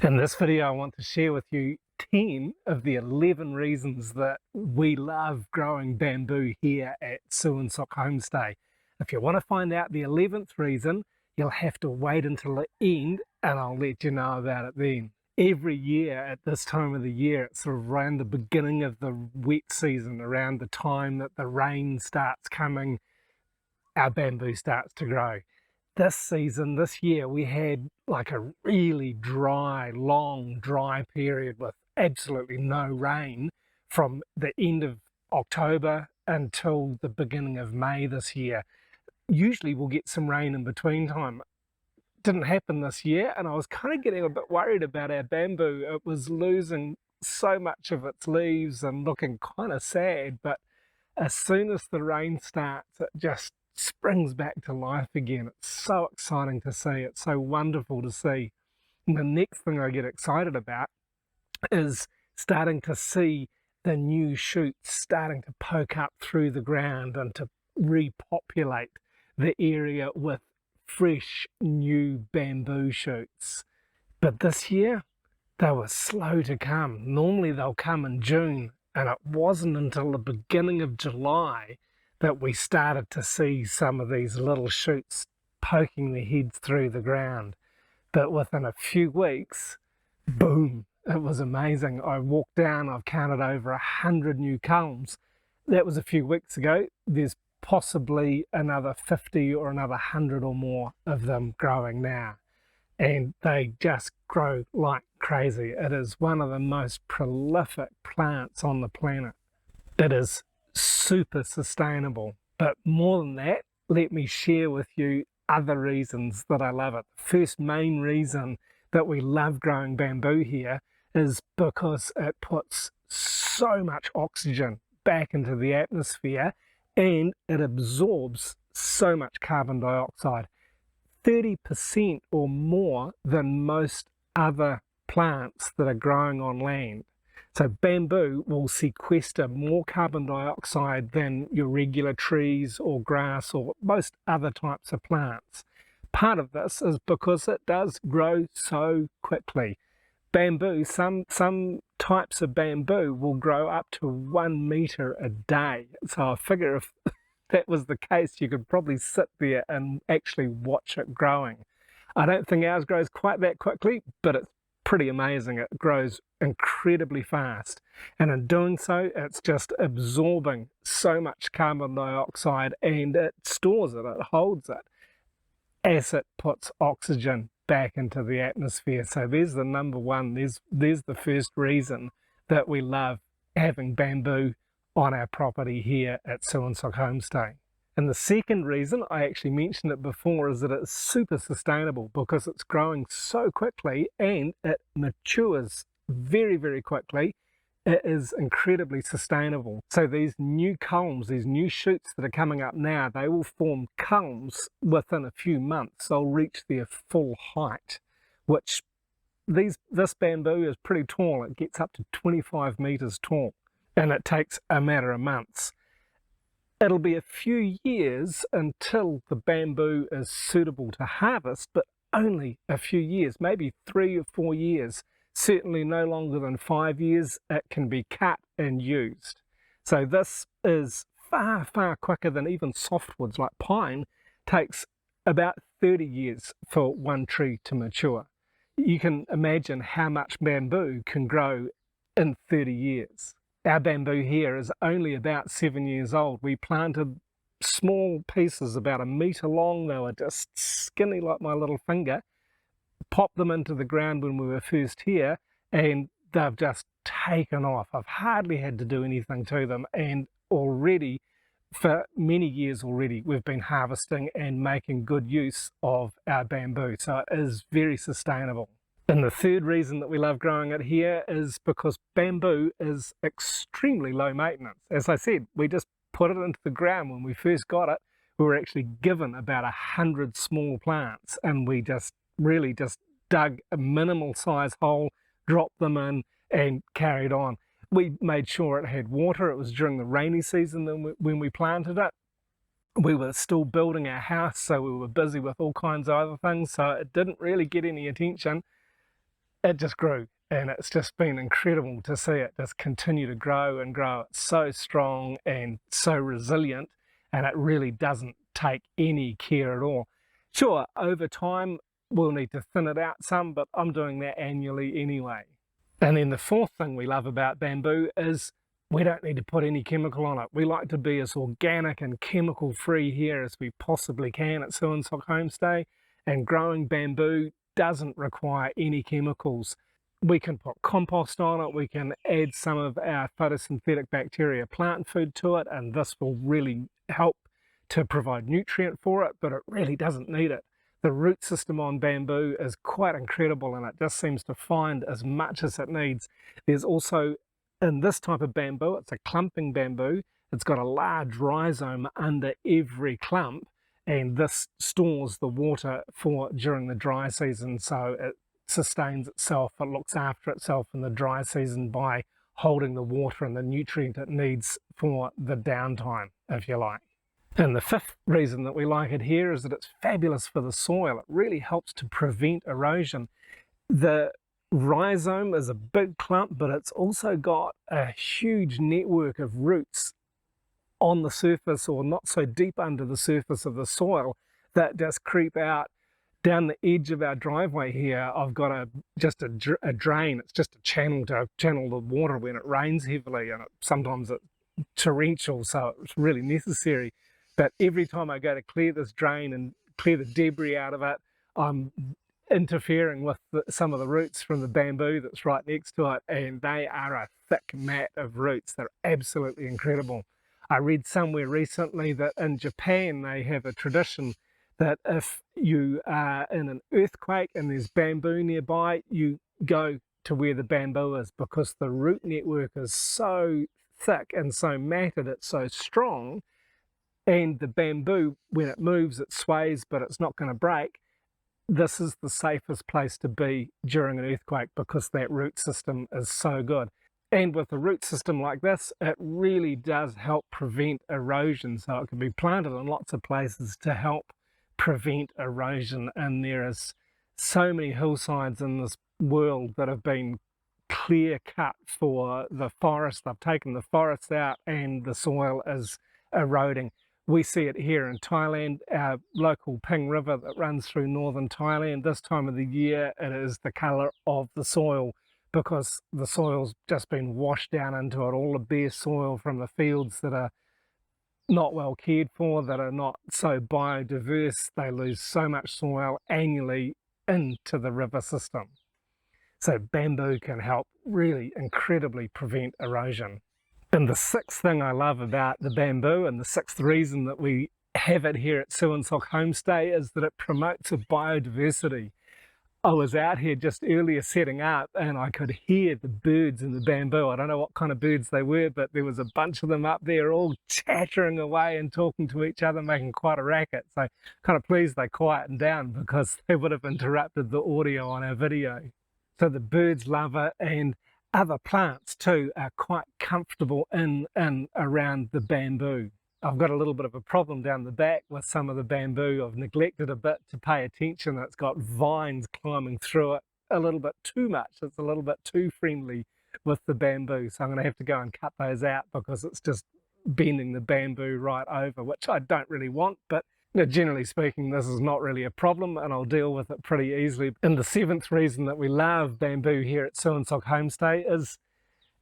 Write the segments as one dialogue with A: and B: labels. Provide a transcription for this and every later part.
A: In this video, I want to share with you 10 of the 11 reasons that we love growing bamboo here at Suan Sook Homestay. If you want to find out the 11th reason, you'll have to wait until the end and I'll let you know about it then. Every year at this time of the year, it's sort of around the beginning of the wet season, around the time that the rain starts coming, our bamboo starts to grow. This year, we had like a really dry, long, dry period with absolutely no rain from the end of October until the beginning of May this year. Usually we'll get some rain in between time. Didn't happen this year, and I was kind of getting a bit worried about our bamboo. It was losing so much of its leaves and looking kind of sad, but as soon as the rain starts, it just springs back to life again. It's so exciting to see. It's so wonderful to see. And the next thing I get excited about is starting to see the new shoots starting to poke up through the ground and to repopulate the area with fresh new bamboo shoots. But this year, they were slow to come. Normally they'll come in June, and it wasn't until the beginning of July that we started to see some of these little shoots poking their heads through the ground. But within a few weeks, boom, it was amazing. I walked down, I've counted over 100 new culms. That was a few weeks ago. There's possibly another 50 or another 100 or more of them growing now. And they just grow like crazy. It is one of the most prolific plants on the planet. It is super sustainable, but more than that, let me share with you other reasons that I love it. The first main reason that we love growing bamboo here is because it puts so much oxygen back into the atmosphere and it absorbs so much carbon dioxide, 30% or more than most other plants that are growing on land. So bamboo will sequester more carbon dioxide than your regular trees or grass or most other types of plants. Part of this is because it does grow so quickly. Bamboo, some types of bamboo will grow up to 1 meter a day. So I figure if that was the case, you could probably sit there and actually watch it growing. I don't think ours grows quite that quickly, but it's pretty amazing. It grows incredibly fast, and in doing so, it's just absorbing so much carbon dioxide and it stores it, it holds it as it puts oxygen back into the atmosphere. So there's the number one, there's the first reason that we love having bamboo on our property here at Suan Sook Homestay. And the second reason, I actually mentioned it before, is that it's super sustainable because it's growing so quickly and it matures very, very quickly. It is incredibly sustainable. So these new culms, these new shoots that are coming up now, they will form culms within a few months. They'll reach their full height, which this bamboo is pretty tall. It gets up to 25 meters tall, and it takes a matter of months. It'll be a few years until the bamboo is suitable to harvest, but only a few years, maybe 3 or 4 years, certainly no longer than 5 years, it can be cut and used. So this is far, far quicker than even softwoods like pine. Takes about 30 years for one tree to mature. You can imagine how much bamboo can grow in 30 years. Our bamboo here is only about 7 years old. We planted small pieces about 1 meter long. They were just skinny like my little finger. Popped them into the ground when we were first here, and they've just taken off. I've hardly had to do anything to them, and already, for many years already, we've been harvesting and making good use of our bamboo. So it is very sustainable. And the third reason that we love growing it here is because bamboo is extremely low maintenance. As I said, we just put it into the ground. When we first got it, we were actually given about 100 small plants, and we just really just dug a minimal size hole, dropped them in and carried on. We made sure it had water. It was during the rainy season when we planted it. We were still building our house, so we were busy with all kinds of other things, so it didn't really get any attention. it just grew, and it's just been incredible to see it just continue to grow and grow. It's so strong and so resilient, and it really doesn't take any care at all. Sure, over time we'll need to thin it out some, but I'm doing that annually anyway. And then the fourth thing we love about bamboo is we don't need to put any chemical on it. We like to be as organic and chemical free here as we possibly can at Suan Sook Homestay, and growing bamboo doesn't require any chemicals. We can put compost on it, we can add some of our photosynthetic bacteria plant food to it, and this will really help to provide nutrient for it, but it really doesn't need it. The root system on bamboo is quite incredible, and it just seems to find as much as it needs. There's also, in this type of bamboo, it's a clumping bamboo, it's got a large rhizome under every clump, and this stores the water for during the dry season, so it sustains itself, it looks after itself in the dry season by holding the water and the nutrient it needs for the downtime, if you like. And the fifth reason that we like it here is that it's fabulous for the soil. It really helps to prevent erosion. The rhizome is a big clump, but it's also got a huge network of roots on the surface, or not so deep under the surface of the soil, that just creep out down the edge of our driveway here. I've got just a drain. It's just a channel to channel the water when it rains heavily, and sometimes it's torrential, so it's really necessary. But every time I go to clear this drain and clear the debris out of it, I'm interfering with some of the roots from the bamboo that's right next to it, and they are a thick mat of roots. They're absolutely incredible. I read somewhere recently that in Japan they have a tradition that if you are in an earthquake and there's bamboo nearby, you go to where the bamboo is, because the root network is so thick and so matted, it's so strong, and the bamboo, when it moves, it sways, but it's not going to break. This is the safest place to be during an earthquake, because that root system is so good. And with a root system like this, it really does help prevent erosion. So it can be planted in lots of places to help prevent erosion. And there is so many hillsides in this world that have been clear cut for the forest. They've taken the forests out and the soil is eroding. We see it here in Thailand, our local Ping River that runs through northern Thailand. This time of the year, it is the colour of the soil, because the soil's just been washed down into it. All the bare soil from the fields that are not well cared for, that are not so biodiverse, they lose so much soil annually into the river system. So bamboo can help really incredibly prevent erosion. And the sixth thing I love about the bamboo, and the sixth reason that we have it here at Suan Sook Homestay, is that it promotes a biodiversity. I was out here just earlier setting up, and I could hear the birds in the bamboo. I don't know what kind of birds they were, but there was a bunch of them up there all chattering away and talking to each other, making quite a racket. So kind of pleased they quietened down, because they would have interrupted the audio on our video. So the birds love it, and other plants too are quite comfortable in and around the bamboo. I've got a little bit of a problem down the back with some of the bamboo. I've neglected a bit to pay attention. It's got vines climbing through it a little bit too much. It's a little bit too friendly with the bamboo. So I'm going to have to go and cut those out, because it's just bending the bamboo right over, which I don't really want. But generally speaking, this is not really a problem, and I'll deal with it pretty easily. And the seventh reason that we love bamboo here at Suan Sook Homestay is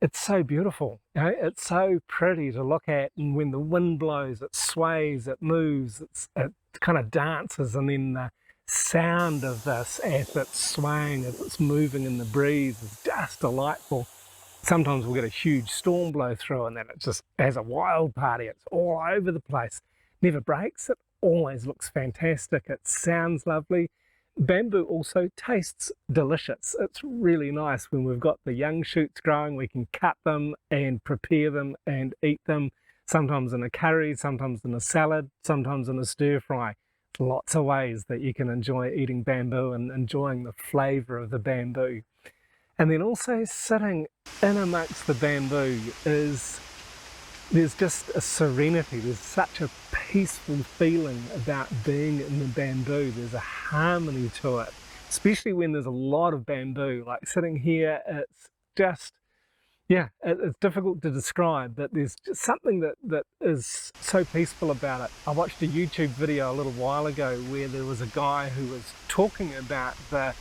A: it's so beautiful. You know, it's so pretty to look at, and when the wind blows, it sways, it moves, it kind of dances, and then the sound of this as it's swaying, as it's moving in the breeze, is just delightful. Sometimes we'll get a huge storm blow through, and then it just has a wild party. It's all over the place. Never breaks. It always looks fantastic. It sounds lovely. Bamboo also tastes delicious. It's really nice when we've got the young shoots growing. We can cut them and prepare them and eat them, sometimes in a curry, sometimes in a salad, sometimes in a stir fry. Lots of ways that you can enjoy eating bamboo and enjoying the flavour of the bamboo. And then also sitting in amongst the bamboo there's just a serenity. There's such a peaceful feeling about being in the bamboo. There's a harmony to it. especially when there's a lot of bamboo. Like sitting here, it's just, yeah, it's difficult to describe, but there's just something that is so peaceful about it. I watched a YouTube video a little while ago where there was a guy who was talking about the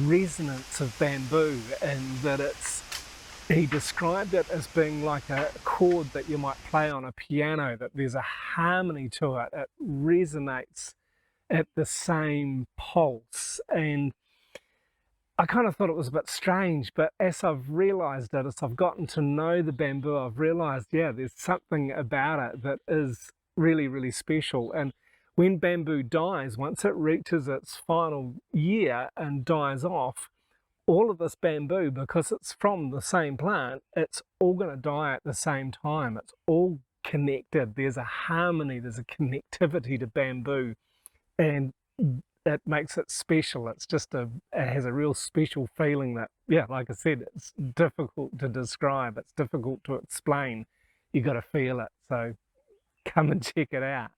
A: resonance of bamboo, and that he described it as being like a chord that you might play on a piano, that there's a harmony to it. It resonates at the same pulse. And I kind of thought it was a bit strange, but as I've realized it, as I've gotten to know the bamboo, I've realized, yeah, there's something about it that is really, really special. And when bamboo dies, once it reaches its final year and dies off, all of this bamboo, because it's from the same plant, it's all going to die at the same time. It's all connected. There's a harmony, there's a connectivity to bamboo, and it makes it special. It's just it has a real special feeling that, yeah, like I said, it's difficult to describe. It's difficult to explain. You got to feel it. So come and check it out.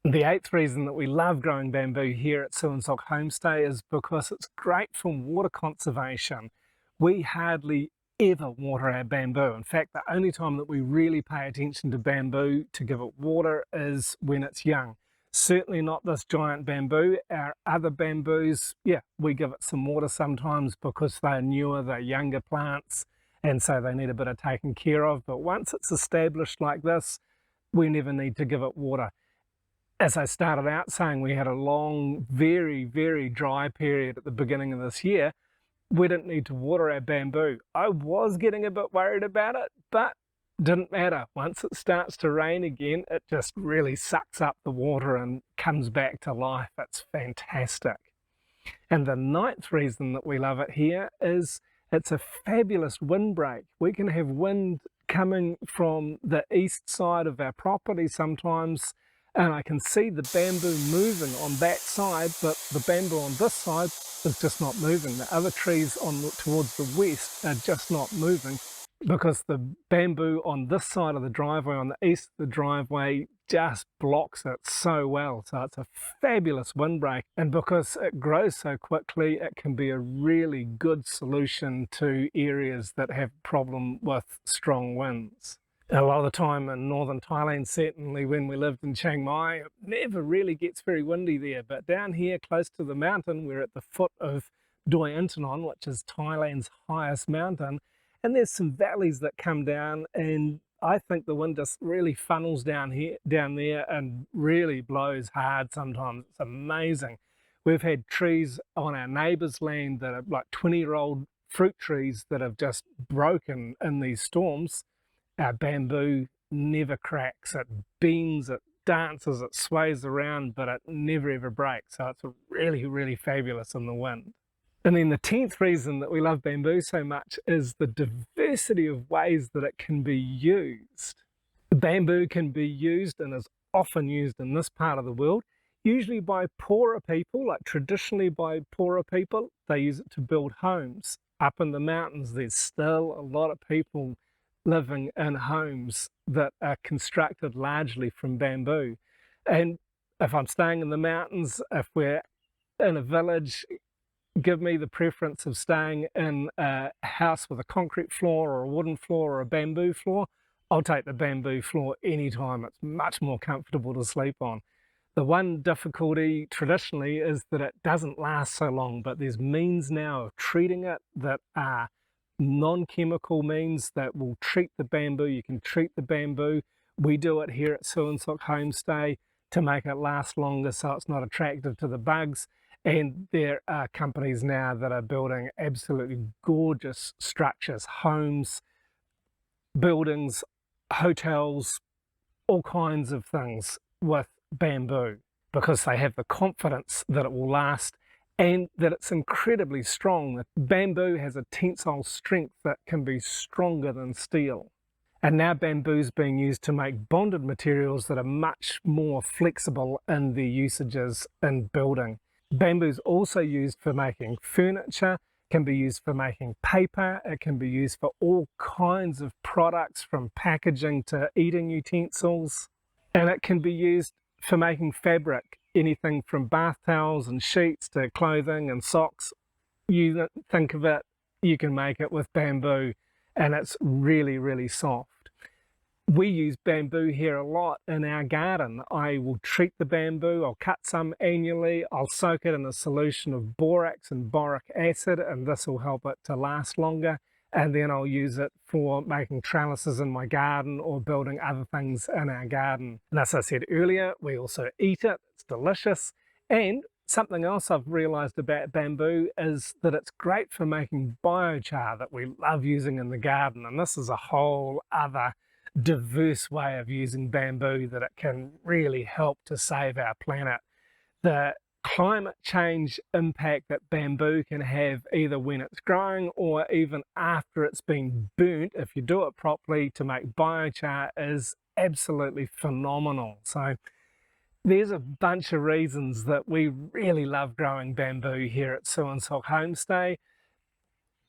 A: The eighth reason that we love growing bamboo here at Suan Sook Homestay is because it's great for water conservation. We hardly ever water our bamboo. In fact, the only time that we really pay attention to bamboo to give it water is when it's young. Certainly not this giant bamboo. Our other bamboos, yeah, we give it some water sometimes because they're newer, they're younger plants, and so they need a bit of taking care of. But once it's established like this, we never need to give it water. As I started out saying, we had a long, very, very dry period at the beginning of this year. We didn't need to water our bamboo. I was getting a bit worried about it, but didn't matter. Once it starts to rain again, it just really sucks up the water and comes back to life. It's fantastic. And the ninth reason that we love it here is it's a fabulous windbreak. We can have wind coming from the east side of our property sometimes, and I can see the bamboo moving on that side, but the bamboo on this side is just not moving. The other trees towards the west are just not moving because the bamboo on this side of the driveway, on the east of the driveway, just blocks it so well. So it's a fabulous windbreak, and because it grows so quickly, it can be a really good solution to areas that have a problem with strong winds. A lot of the time in northern Thailand, certainly when we lived in Chiang Mai, it never really gets very windy there. But down here, close to the mountain, we're at the foot of Doi Intanon, which is Thailand's highest mountain. And there's some valleys that come down, and I think the wind just really funnels down there and really blows hard sometimes. It's amazing. We've had trees on our neighbour's land that are like 20-year-old fruit trees that have just broken in these storms. Our bamboo never cracks. It bends, it dances, it sways around, but it never ever breaks. So it's really, really fabulous in the wind. And then the 10th reason that we love bamboo so much is the diversity of ways that it can be used. Bamboo can be used and is often used in this part of the world, usually by poorer people, like traditionally by poorer people. They use it to build homes. Up in the mountains, there's still a lot of people living in homes that are constructed largely from bamboo. And if I'm staying in the mountains, if we're in a village, give me the preference of staying in a house with a concrete floor or a wooden floor or a bamboo floor. I'll take the bamboo floor anytime. It's much more comfortable to sleep on. The one difficulty traditionally is that it doesn't last so long, but there's means now of treating it that are non-chemical means that will treat the bamboo. You can treat the bamboo. We do it here at Suan Sook Homestay to make it last longer so it's not attractive to the bugs. And there are companies now that are building absolutely gorgeous structures, homes, buildings, hotels, all kinds of things with bamboo because they have the confidence that it will last and that it's incredibly strong. The bamboo has a tensile strength that can be stronger than steel. And now bamboo's being used to make bonded materials that are much more flexible in their usages in building. Bamboo's also used for making furniture, can be used for making paper, it can be used for all kinds of products from packaging to eating utensils, and it can be used for making fabric, anything from bath towels and sheets to clothing and socks, you think of it, you can make it with bamboo, and it's really, really soft. We use bamboo here a lot in our garden. I will treat the bamboo, I'll cut some annually, I'll soak it in a solution of borax and boric acid, and this will help it to last longer. And then I'll use it for making trellises in my garden or building other things in our garden. And as I said earlier, we also eat it, it's delicious. And something else I've realized about bamboo is that it's great for making biochar that we love using in the garden. And this is a whole other diverse way of using bamboo that it can really help to save our planet. The climate change impact that bamboo can have either when it's growing or even after it's been burnt, if you do it properly to make biochar, is absolutely phenomenal. So there's a bunch of reasons that we really love growing bamboo here at Suan Sook Homestay.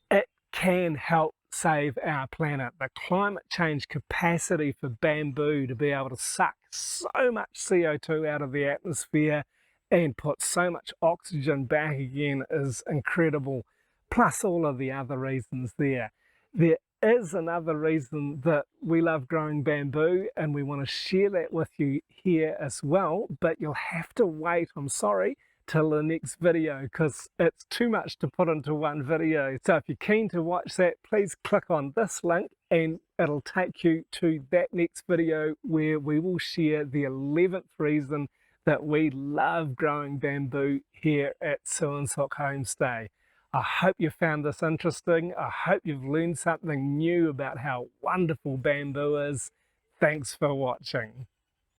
A: It can help save our planet. The climate change capacity for bamboo to be able to suck so much CO2 out of the atmosphere and put so much oxygen back again is incredible, plus all of the other reasons there. There is another reason that we love growing bamboo, and we want to share that with you here as well, but you'll have to wait, I'm sorry, till the next video because it's too much to put into one video. So if you're keen to watch that, please click on this link and it'll take you to that next video where we will share the 11th reason that we love growing bamboo here at Suan Sook Homestay. I hope you found this interesting. I hope you've learned something new about how wonderful bamboo is. Thanks for watching.